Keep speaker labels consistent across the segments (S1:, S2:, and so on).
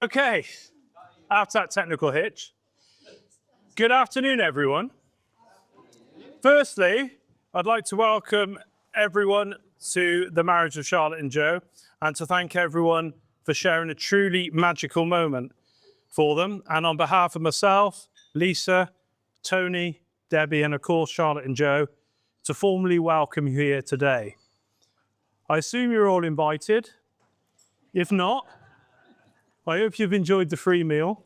S1: Okay, after that technical hitch, good afternoon, everyone. Firstly, I'd like to welcome everyone to the marriage of Charlotte and Joe and to thank everyone for sharing a truly magical moment for them. And on behalf of myself, Lisa, Tony, Debbie, and of course, Charlotte and Joe, to formally welcome you here today. I assume you're all invited. If not, I hope you've enjoyed the free meal.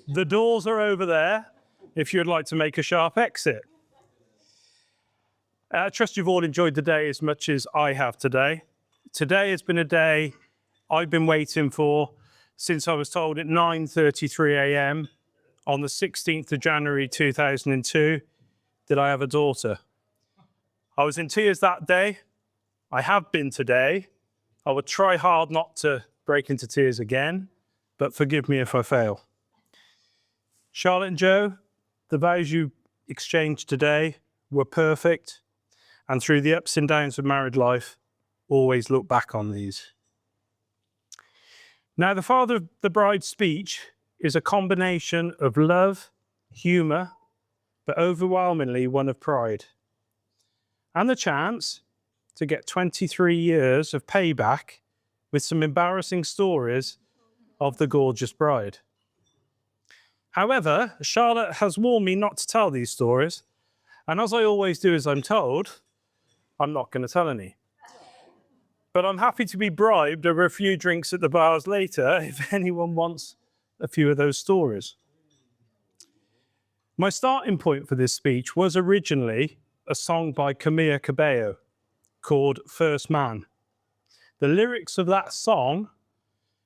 S1: The doors are over there if you'd like to make a sharp exit. I trust you've all enjoyed the day as much as I have today. Today has been a day I've been waiting for since I was told at 9:33 a.m. on the 16th of January 2002 that I have a daughter. I was in tears that day. I have been today. I would try hard not to break into tears again, but forgive me if I fail. Charlotte and Joe, the vows you exchanged today were perfect, and through the ups and downs of married life, always look back on these. Now, the father of the bride's speech is a combination of love, humour, but overwhelmingly one of pride, and the chance to get 23 years of payback with some embarrassing stories of the gorgeous bride. However, Charlotte has warned me not to tell these stories, and as I always do as I'm told, I'm not going to tell any. But I'm happy to be bribed over a few drinks at the bars later if anyone wants a few of those stories. My starting point for this speech was originally a song by Camila Cabello called First Man. The lyrics of that song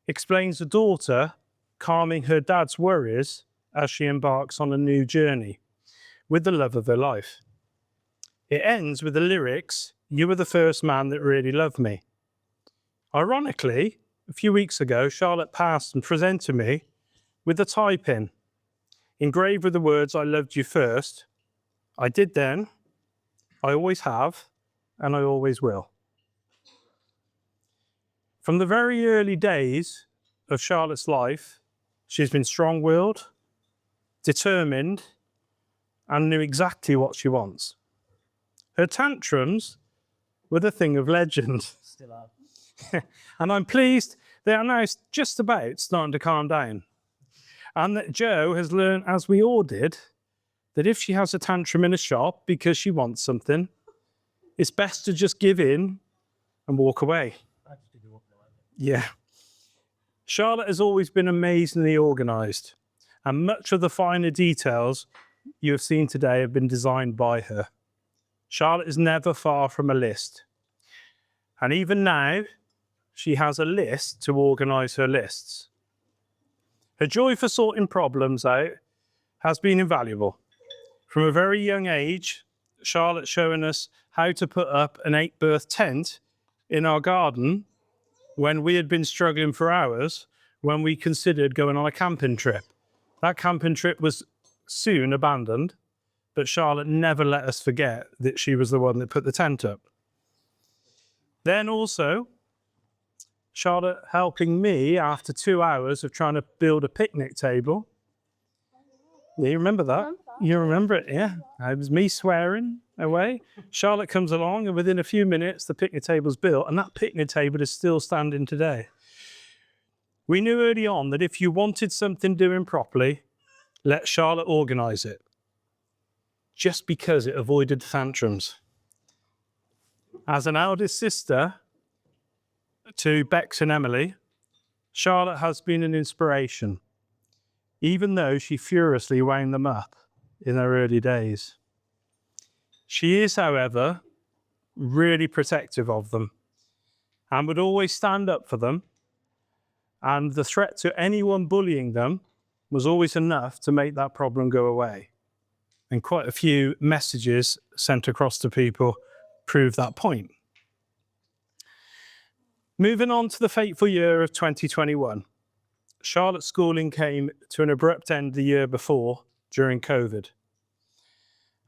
S1: explains a daughter calming her dad's worries as she embarks on a new journey with the love of her life. It ends with the lyrics, "You were the first man that really loved me." Ironically, a few weeks ago, Charlotte passed and presented me with a tie pin engraved with the words, "I loved you first. I did then, I always have, and I always will." From the very early days of Charlotte's life, she's been strong-willed, determined, and knew exactly what she wants. Her tantrums were the thing of legend.
S2: Still are.
S1: And I'm pleased they are now just about starting to calm down. And that Joe has learned, as we all did, that if she has a tantrum in a shop because she wants something, it's best to just give in and walk away. Yeah. Charlotte has always been amazingly organised, and much of the finer details you have seen today have been designed by her. Charlotte is never far from a list. And even now, she has a list to organise her lists. Her joy for sorting problems out has been invaluable. From a very young age, Charlotte's showing us how to put up an 8-berth tent in our garden when we had been struggling for hours when we considered going on a camping trip. That camping trip was soon abandoned, but Charlotte never let us forget that she was the one that put the tent up. Then also, Charlotte helping me after 2 hours of trying to build a picnic table. Yeah, you remember that? You remember it, yeah. It was me swearing away. Charlotte comes along, and within a few minutes, the picnic table's built, and that picnic table is still standing today. We knew early on that if you wanted something doing properly, let Charlotte organise it, just because it avoided tantrums. As an eldest sister to Bex and Emily, Charlotte has been an inspiration, even though she furiously wound them up in her early days. She is, however, really protective of them and would always stand up for them, and the threat to anyone bullying them was always enough to make that problem go away. And quite a few messages sent across to people prove that point. Moving on to the fateful year of 2021. Charlotte's schooling came to an abrupt end the year before during COVID.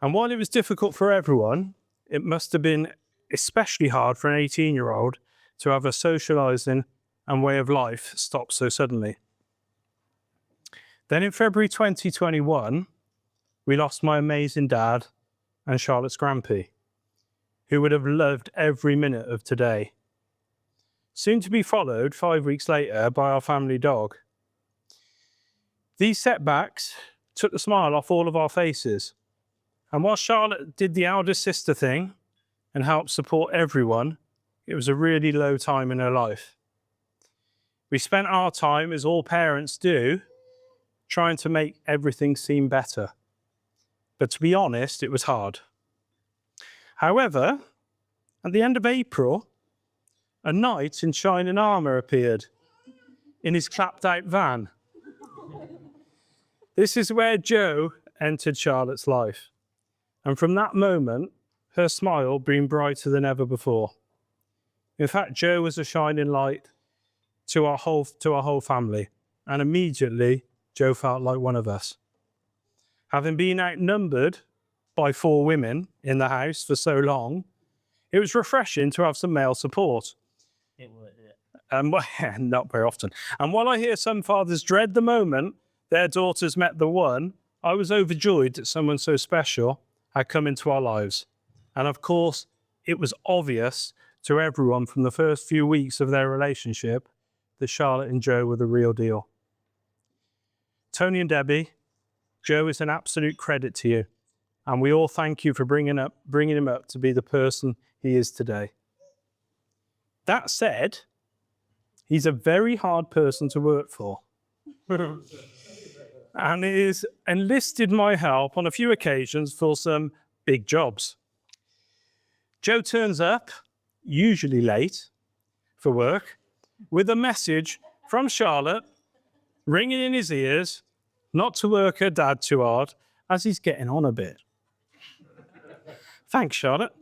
S1: And while it was difficult for everyone, it must have been especially hard for an 18-year-old to have her socialising and way of life stop so suddenly. Then in February 2021, we lost my amazing dad and Charlotte's Grampy, who would have loved every minute of today. Soon to be followed 5 weeks later by our family dog. These setbacks took the smile off all of our faces. And while Charlotte did the elder sister thing and helped support everyone, it was a really low time in her life. We spent our time, as all parents do, trying to make everything seem better. But to be honest, it was hard. However, at the end of April, a knight in shining armour appeared in his clapped-out van. This is where Joe entered Charlotte's life. And from that moment, her smile beamed brighter than ever before. In fact, Joe was a shining light to our whole family. And immediately, Joe felt like one of us. Having been outnumbered by 4 women in the house for so long, it was refreshing to have some male support.
S2: It would,
S1: Not very often. And while I hear some fathers dread the moment their daughters met the one, I was overjoyed that someone so special had come into our lives. And of course, it was obvious to everyone from the first few weeks of their relationship that Charlotte and Joe were the real deal. Tony and Debbie, Joe is an absolute credit to you. And we all thank you for bringing him up to be the person he is today. That said, he's a very hard person to work for. And he has enlisted my help on a few occasions for some big jobs. Joe turns up, usually late, for work, with a message from Charlotte ringing in his ears, not to work her dad too hard, as he's getting on a bit. Thanks, Charlotte.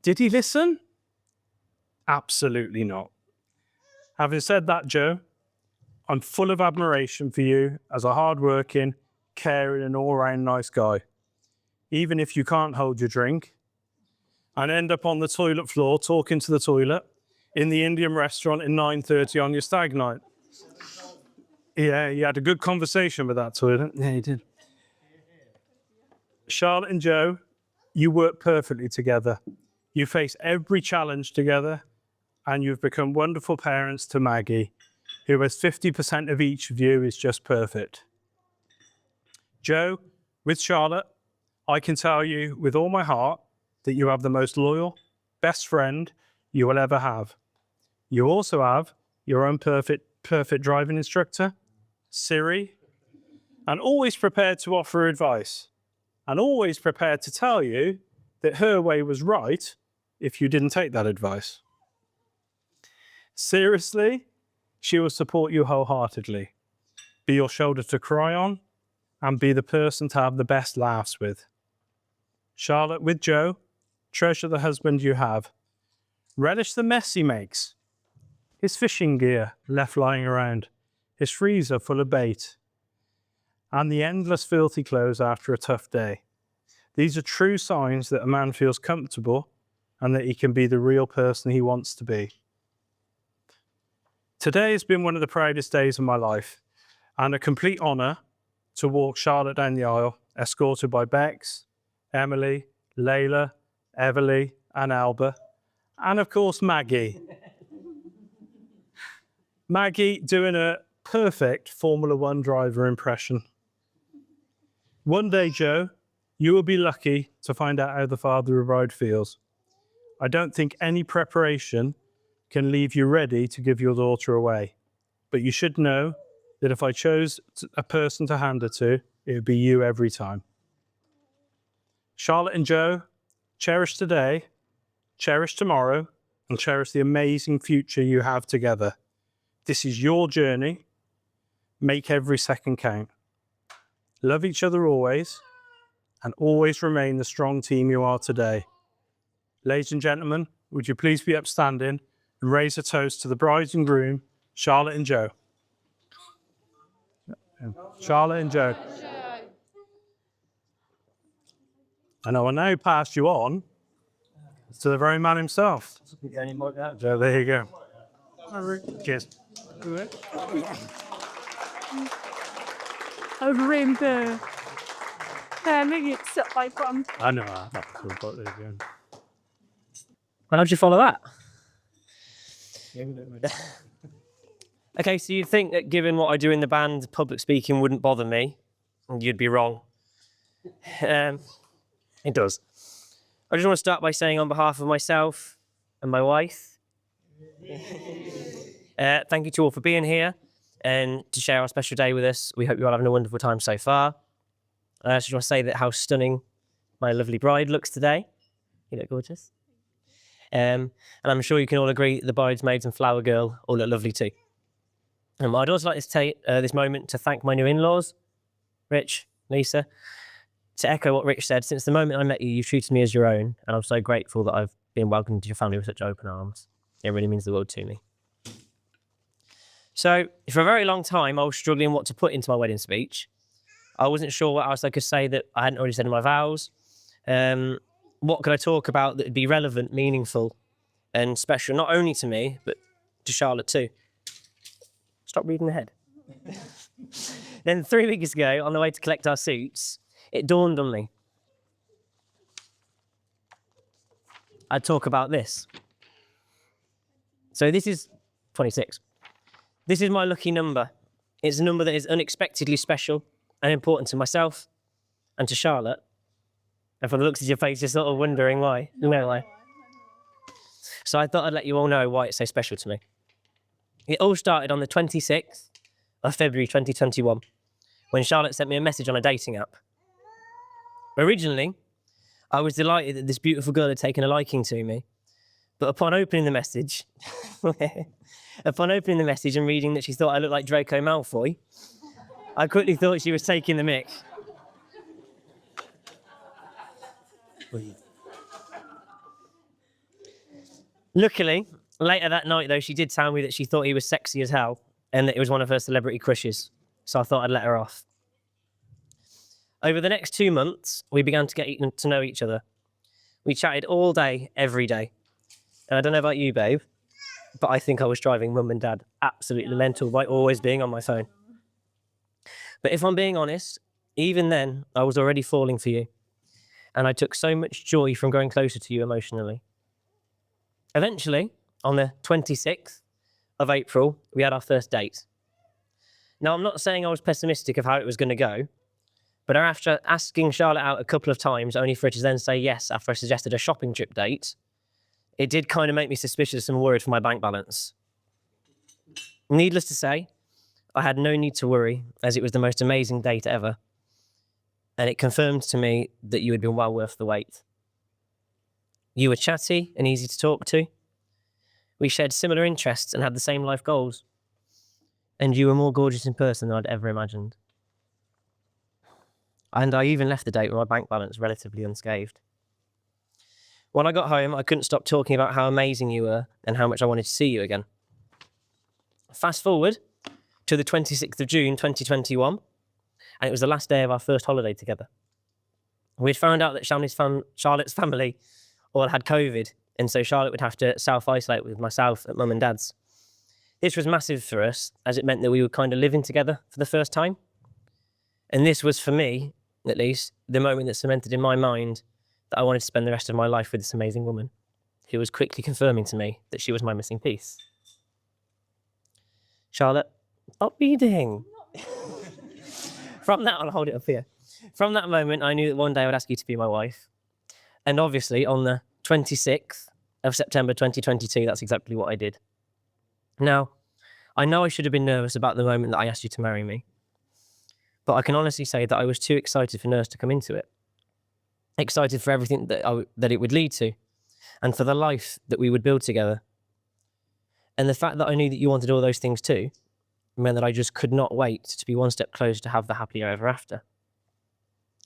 S1: Did he listen? Absolutely not. Having said that, Joe, I'm full of admiration for you as a hard-working, caring and all-round nice guy. Even if you can't hold your drink and end up on the toilet floor talking to the toilet in the Indian restaurant at 9:30 on your stag night. Yeah, you had a good conversation with that toilet. Yeah, you did. Charlotte and Joe, you work perfectly together. You face every challenge together, and you've become wonderful parents to Maggie, who has 50% of each of you is just perfect. Joe, with Charlotte, I can tell you with all my heart that you have the most loyal, best friend you will ever have. You also have your own perfect driving instructor, Siri, and always prepared to offer advice, and always prepared to tell you that her way was right if you didn't take that advice. Seriously, she will support you wholeheartedly, be your shoulder to cry on, and be the person to have the best laughs with. Charlotte, with Joe, treasure the husband you have. Relish the mess he makes. His fishing gear left lying around, his freezer full of bait, and the endless filthy clothes after a tough day. These are true signs that a man feels comfortable and that he can be the real person he wants to be. Today has been one of the proudest days of my life, and a complete honour to walk Charlotte down the aisle, escorted by Bex, Emily, Layla, Everly, and Alba, and of course Maggie. Maggie doing a perfect Formula One driver impression. One day, Joe, you will be lucky to find out how the father of a bride feels. I don't think any preparation can leave you ready to give your daughter away. But you should know that if I chose a person to hand her to, it would be you every time. Charlotte and Joe, cherish today, cherish tomorrow, and cherish the amazing future you have together. This is your journey. Make every second count. Love each other always, and always remain the strong team you are today. Ladies and gentlemen, would you please be upstanding and raise a toast to the bride and groom, Charlotte and Joe. Charlotte and Joe. And I will now pass you on to the very man himself. Joe, there you go. Cheers.
S2: A rainbow. Maybe it's up by one.
S1: I know that's cool, but there you go.
S3: How'd you follow that? Okay, so you'd think that given what I do in the band, public speaking wouldn't bother me. You'd be wrong. It does. I just want to start by saying on behalf of myself and my wife, thank you to all for being here and to share our special day with us. We hope you're all having a wonderful time so far. I just want to say that how stunning my lovely bride looks today. You look gorgeous. And I'm sure you can all agree that the bridesmaids and flower girl all look lovely too. I'd also like to take this moment to thank my new in-laws, Rich, Lisa. To echo what Rich said, since the moment I met you, you've treated me as your own, and I'm so grateful that I've been welcomed into your family with such open arms. It really means the world to me. So, for a very long time, I was struggling what to put into my wedding speech. I wasn't sure what else I could say that I hadn't already said in my vows. What could I talk about that would be relevant, meaningful, and special, not only to me, but to Charlotte too. Stop reading ahead. Then 3 weeks ago, on the way to collect our suits, it dawned on me. I'd talk about this. So this is 26. This is my lucky number. It's a number that is unexpectedly special and important to myself and to Charlotte. And from the looks of your face, you're sort of wondering why. You know why. So I thought I'd let you all know why it's so special to me. It all started on the 26th of February 2021, when Charlotte sent me a message on a dating app. Originally, I was delighted that this beautiful girl had taken a liking to me. But upon opening the message, and reading that she thought I looked like Draco Malfoy, I quickly thought she was taking the mick. Luckily, later that night, though, she did tell me that she thought he was sexy as hell and that it was one of her celebrity crushes. So I thought I'd let her off. Over the next 2 months, we began to get to know each other. We chatted all day, every day. And I don't know about you, babe, but I think I was driving mum and dad absolutely mental by always being on my phone. But if I'm being honest, even then, I was already falling for you. And I took so much joy from growing closer to you emotionally. Eventually, on the 26th of April, we had our first date. Now, I'm not saying I was pessimistic of how it was going to go, but after asking Charlotte out a couple of times, only for her to then say yes after I suggested a shopping trip date, it did kind of make me suspicious and worried for my bank balance. Needless to say, I had no need to worry, as it was the most amazing date ever. And it confirmed to me that you had been well worth the wait. You were chatty and easy to talk to. We shared similar interests and had the same life goals. And you were more gorgeous in person than I'd ever imagined. And I even left the date with my bank balance relatively unscathed. When I got home, I couldn't stop talking about how amazing you were and how much I wanted to see you again. Fast forward to the 26th of June 2021, and it was the last day of our first holiday together. We'd found out that Charlotte's family all had COVID, and so Charlotte would have to self-isolate with myself at mum and dad's. This was massive for us, as it meant that we were kind of living together for the first time. And this was, for me, at least, the moment that cemented in my mind that I wanted to spend the rest of my life with this amazing woman, who was quickly confirming to me that she was my missing piece. Charlotte, stop reading. From that, I'll hold it up here. From that moment, I knew that one day I would ask you to be my wife. And obviously, on the 26th of September 2022, that's exactly what I did. Now, I know I should have been nervous about the moment that I asked you to marry me, but I can honestly say that I was too excited for nerves to come into it. Excited for everything that it would lead to, and for the life that we would build together. And the fact that I knew that you wanted all those things too, meant that I just could not wait to be one step closer to have the happily ever after.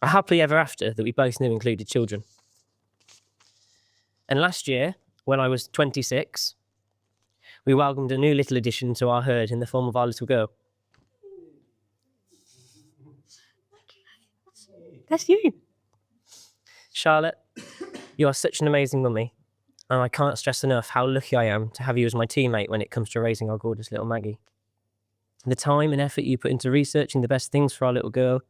S3: A happily ever after that we both knew included children. And last year, when I was 26, we welcomed a new little addition to our herd in the form of our little girl. That's you. Charlotte, you are such an amazing mummy, and I can't stress enough how lucky I am to have you as my teammate when it comes to raising our gorgeous little Maggie. The time and effort you put into researching the best things for our little girl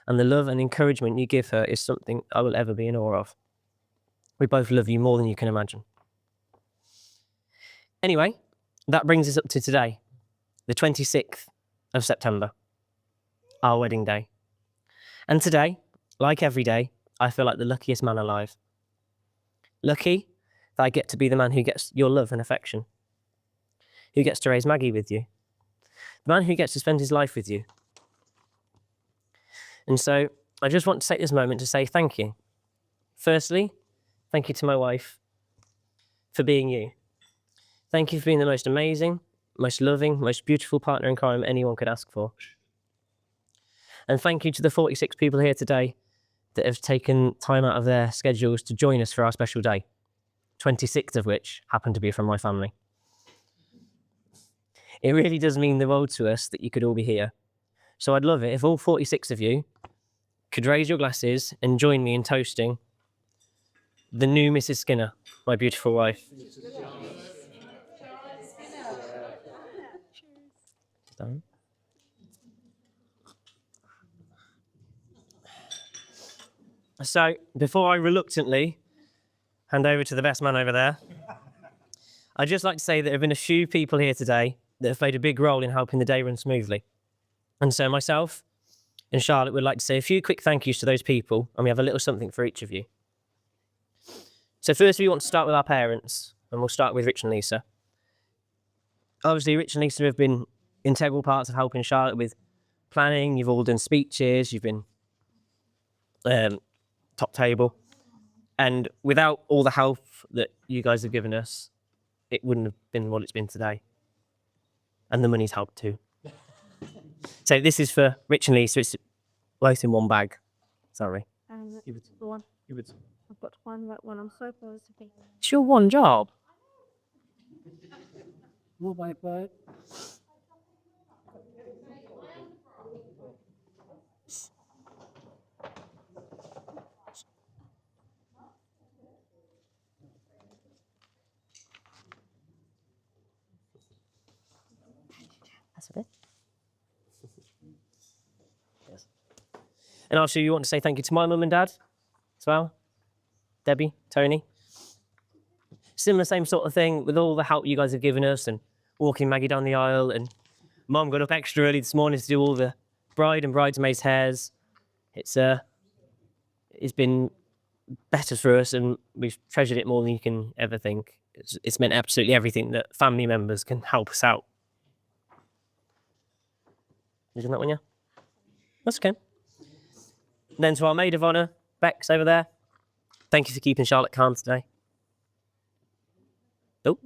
S3: and the love and encouragement you give her is something I will ever be in awe of. We both love you more than you can imagine. Anyway, that brings us up to today, the 26th of September, our wedding day. And today, like every day, I feel like the luckiest man alive. Lucky that I get to be the man who gets your love and affection, who gets to raise Maggie with you, the man who gets to spend his life with you. And so I just want to take this moment to say thank you. Firstly, thank you to my wife for being you. Thank you for being the most amazing, most loving, most beautiful partner in crime anyone could ask for. And thank you to the 46 people here today that have taken time out of their schedules to join us for our special day, 26 of which happen to be from my family. It really does mean the world to us that you could all be here. So I'd love it if all 46 of you could raise your glasses and join me in toasting the new Mrs. Skinner, my beautiful wife. Done. So, before I reluctantly hand over to the best man over there, I'd just like to say that there have been a few people here today that have played a big role in helping the day run smoothly. And so myself and Charlotte would like to say a few quick thank yous to those people, and we have a little something for each of you. So first we want to start with our parents, and we'll start with Rich and Lisa. Obviously, Rich and Lisa have been integral parts of helping Charlotte with planning. You've all done speeches, you've been top table. And without all the help that you guys have given us, it wouldn't have been what it's been today. And the money's helped too. So this is for Rich and Lisa. It's both in one bag. Sorry.
S2: The one. I've got one right one. I'm so close to being.
S3: It's your one job. That's okay. Yes. And also, you want to say thank you to my mum and dad as well. Debbie, Tony. Similar, same sort of thing with all the help you guys have given us and walking Maggie down the aisle. And Mum got up extra early this morning to do all the bride and bridesmaids' hairs. It's been better for us, and we've treasured it more than you can ever think. It's meant absolutely everything that family members can help us out. Isn't that one, yeah? That's okay. Then to our maid of honour, Bex over there. Thank you for keeping Charlotte calm today. Oh.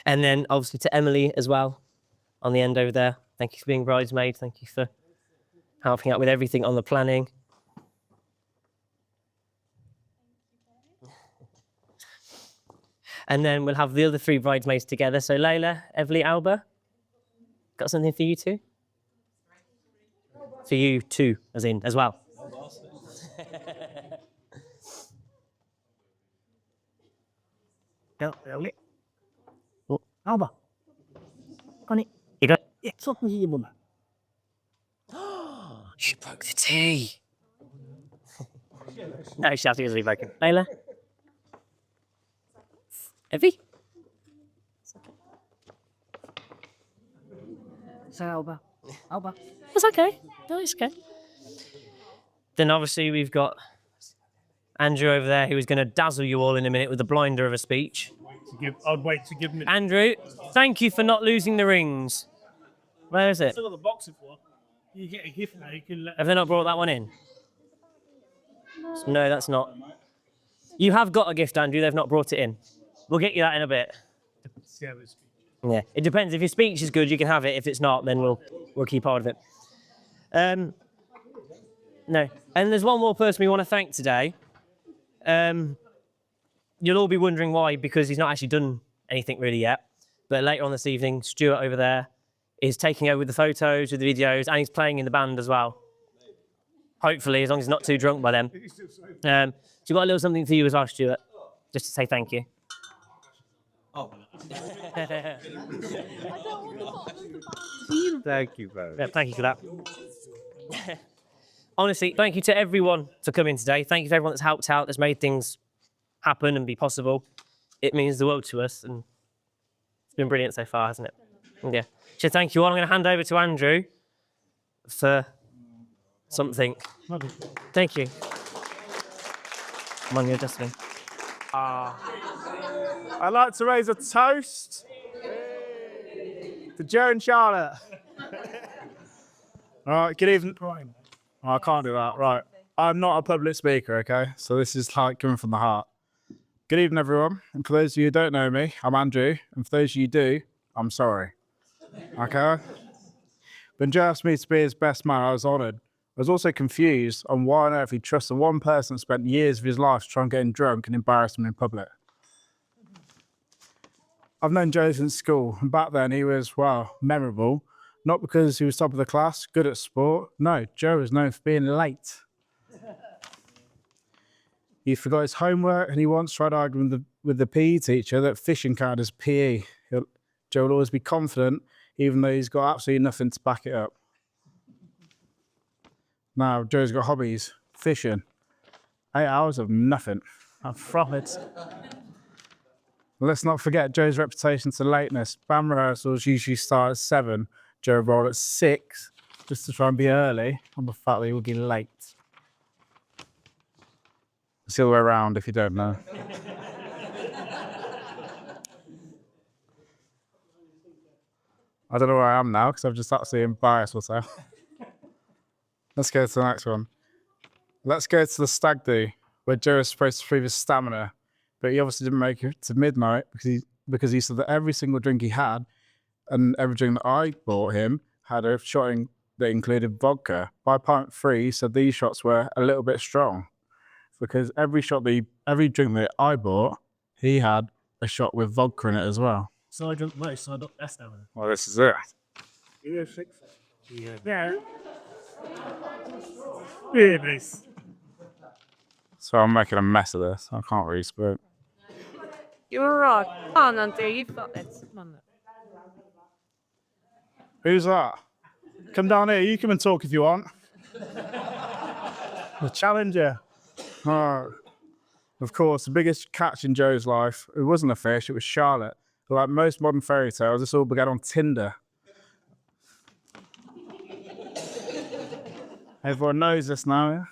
S3: And then obviously to Emily as well on the end over there. Thank you for being bridesmaid. Thank you for helping out with everything on the planning. And then we'll have the other three bridesmaids together. So Layla, Everly, Alba, got something for you too? For you too, as well. Oh, Alba. Got it. You got it? She broke the tea. No, she has to usually broken. Layla? Evie?
S2: So Alba.
S3: It's okay. No, it's okay. Then obviously we've got Andrew over there who is going to dazzle you all in a minute with the blinder of a speech.
S1: I'd wait to give him.
S3: Andrew, thank you for not losing the rings. Where is it?
S1: Still got the box for. You get a gift now. You can let.
S3: Have they not brought that one in? No, that's not. You have got a gift, Andrew. They've not brought it in. We'll get you that in a bit. Yeah, it depends. If your speech is good, you can have it. If it's not, then we'll keep hold of it. No, and there's one more person we want to thank today. You'll all be wondering why, because he's not actually done anything really yet. But later on this evening, Stuart over there is taking over with the photos, with the videos, and he's playing in the band as well. Hopefully, as long as he's not too drunk by then. So you got a little something for you as well, Stuart, just to say thank you.
S4: Thank you, bro.
S3: Yeah, thank you for that. Honestly, thank you to everyone for coming today. Thank you to everyone that's helped out, that's made things happen and be possible. It means the world to us, and it's been brilliant so far, hasn't it? Yeah. So thank you all. I'm going to hand over to Andrew for something. Thank you. Come on, your dustbin.
S4: I'd like to raise a toast to Joe and Charlotte. All right, good evening. Oh, I can't do that. Right. I'm not a public speaker, okay? So this is like coming from the heart. Good evening, everyone. And for those of you who don't know me, I'm Andrew. And for those of you who do, I'm sorry. Okay? When Joe asked me to be his best man, I was honoured. I was also confused on why on earth he trusted one person that spent years of his life to try and get him drunk and embarrass him in public. I've known Joe since school, and back then he was, well, memorable. Not because he was top of the class, good at sport. No, Joe was known for being late. He forgot his homework, and he once tried arguing with the PE teacher that fishing counted as PE. Joe will always be confident, even though he's got absolutely nothing to back it up. Now, Joe's got hobbies, fishing. 8 hours of nothing. I'm from it. Let's not forget Joe's reputation for lateness. Band rehearsals usually start at 7. Joe rolled at 6 just to try and be early on the fact that he would be late. It's the other way around if you don't know. I don't know where I am now because I've just absolutely embarrassed myself. Let's go to the next one. Let's go to the stag do, where Joe is supposed to prove his stamina, but he obviously didn't make it to midnight because he said that every single drink he had and every drink that I bought him had a shot that included vodka. By pint 3, he said these shots were a little bit strong because every drink that I bought, he had a shot with vodka in it as well.
S3: So I drunk most, so I got best ever.
S4: Well, this is it.
S1: Yeah. Really?
S4: So I'm making a mess of this. I can't really speak.
S2: You're right. Come on, Andrew, you've got this. Come on.
S4: Who's that? Come down here. You come and talk if you want. The challenger. Oh, of course, the biggest catch in Joe's life, it wasn't a fish, it was Charlotte. Like most modern fairy tales, this all began on Tinder. Everyone knows this now, yeah?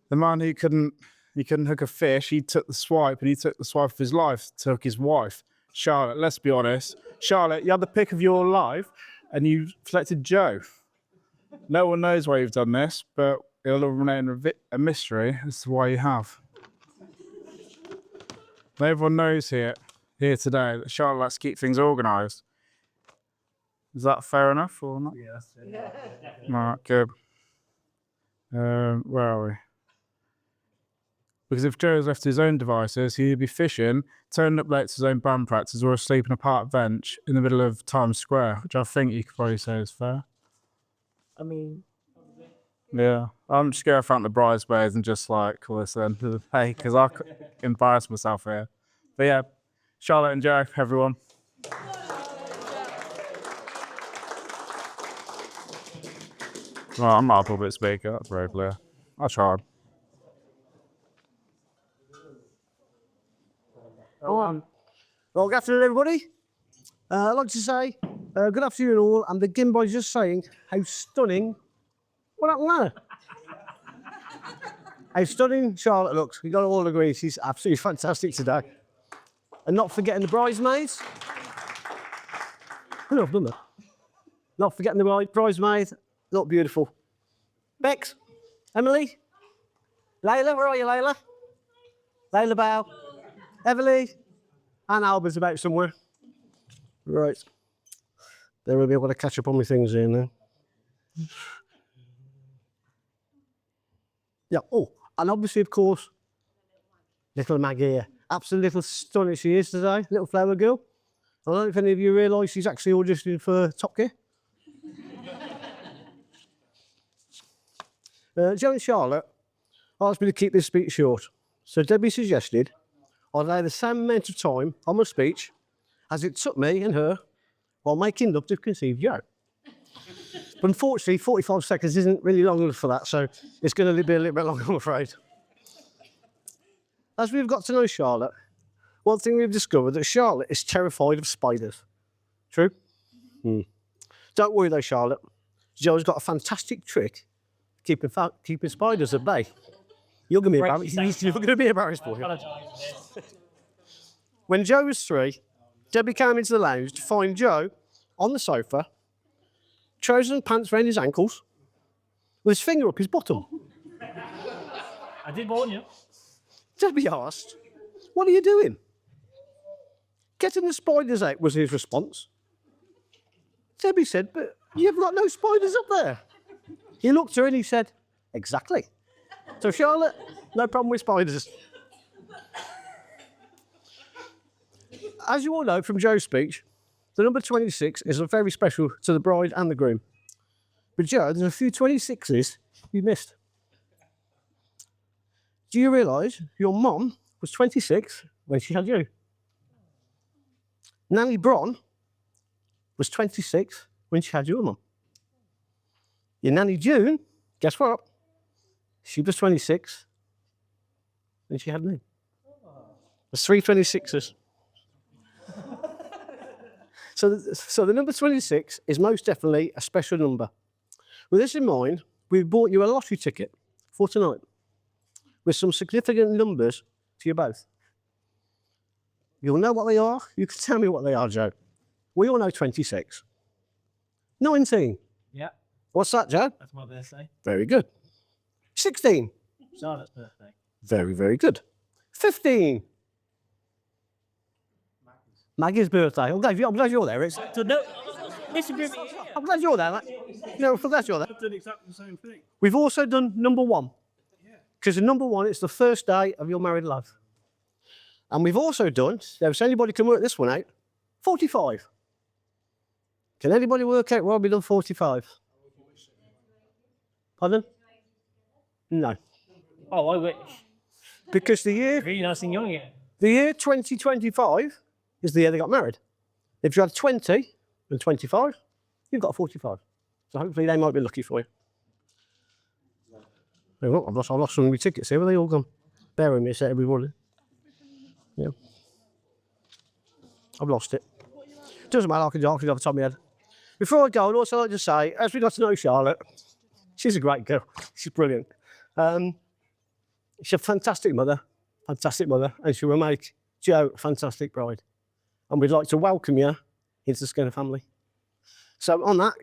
S4: The man who couldn't hook a fish, he took the swipe, and he took the swipe of his life to hook his wife. Charlotte, let's be honest. Charlotte, you had the pick of your life, and you selected Joe. No one knows why you've done this, but it'll remain a mystery as to why you have. Everyone knows here today that Charlotte likes to keep things organised. Is that fair enough or not?
S3: Yeah, that's it.
S4: All right, good. Where are we? Because if Joe's left to his own devices, he'd be fishing, turning up late to his own band practice, or asleep in a park bench in the middle of Times Square, which I think you could probably say is fair.
S3: I mean,
S4: Yeah, I'm just going to front the bridesmaids and just like call this end to the pay because I could embarrass myself here. But yeah, Charlotte and Joe, everyone. Well, I'm not a public speaker, that's very clear. I tried.
S5: Well, good afternoon, everybody. I'd like to say good afternoon all, and begin by just saying how stunning. What happened there? How stunning Charlotte looks. We got to all agree she's absolutely fantastic today. And not forgetting the bridesmaids. I know I've done that. Not forgetting the bridesmaids. Look beautiful. Bex, Emily, Layla, where are you, Layla? Layla Bow, Everly, and Albert's about somewhere. Right. There will be able to catch up on my things here now. Yeah, oh, and obviously, of course, little Maggie here. Absolute little stunning she is today, little flower girl. I don't know if any of you realise she's actually auditioning for Top Gear. Joe and Charlotte asked me to keep this speech short. So Debbie suggested I lay the same amount of time on my speech as it took me and her while making love to conceive Joe. But unfortunately, 45 seconds isn't really long enough for that, so it's going to be a little bit longer, I'm afraid. As we've got to know Charlotte, one thing we've discovered that Charlotte is terrified of spiders. True? Don't worry though, Charlotte. Joe's got a fantastic trick keeping spiders at bay. You're going to be embarrassed for him. When Joe was 3, Debbie came into the lounge to find Joe on the sofa, trousers and pants round his ankles, with his finger up his bottom.
S3: I did warn you.
S5: Debbie asked, "What are you doing?" "Getting the spiders out," was his response. Debbie said, "But you've got no spiders up there." He looked at her and he said, "Exactly. So Charlotte, no problem with spiders." As you all know from Joe's speech, the number 26 is very special to the bride and the groom. But Joe, there's a few 26s you missed. Do you realise your mum was 26 when she had you? Nanny Bron was 26 when she had your mum. Your Nanny June, guess what? She was 26 when she had me. There's 3 26s. So the number 26 is most definitely a special number. With this in mind, we've bought you a lottery ticket for tonight with some significant numbers to you both. You'll know what they are. You can tell me what they are, Joe. We all know 26. 19.
S3: Yeah,
S5: What's that, Joe?
S3: that's my birthday.
S5: Very good. 16.
S3: Charlotte's birthday.
S5: Very, very good. 15. Maggie's birthday. I'm glad you're there.
S3: So no, listen to me.
S5: I'm glad you're there, mate. No, I'm glad you're there.
S1: Did exactly the same thing.
S5: We've also done number 1. Because in number 1, it's the first day of your married life. And we've also done, if anybody can work this one out, 45. Can anybody work out why we've done 45? Pardon? No.
S3: Oh, I wish.
S5: Because the year
S3: Really nice and young again.
S5: The year 2025 is the year they got married. If you had 20 and 25, you've got 45. So hopefully they might be lucky for you. Oh, look, I've lost some of my tickets here. Where they all gone? Bear with me a sec, everybody. Yeah. I've lost it. Doesn't matter, I can off the top of my head. Before I go, I'd also like to say, as we got to know Charlotte, she's a great girl. She's brilliant. She's a fantastic mother, and she will make Joe a fantastic bride. And we'd like to welcome you into the Skinner family. So on that,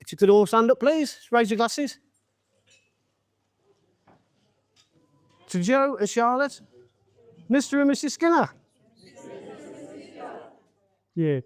S5: if you could all stand up, please, raise your glasses. To Joe and Charlotte, Mr. and Mrs. Skinner. Yeah.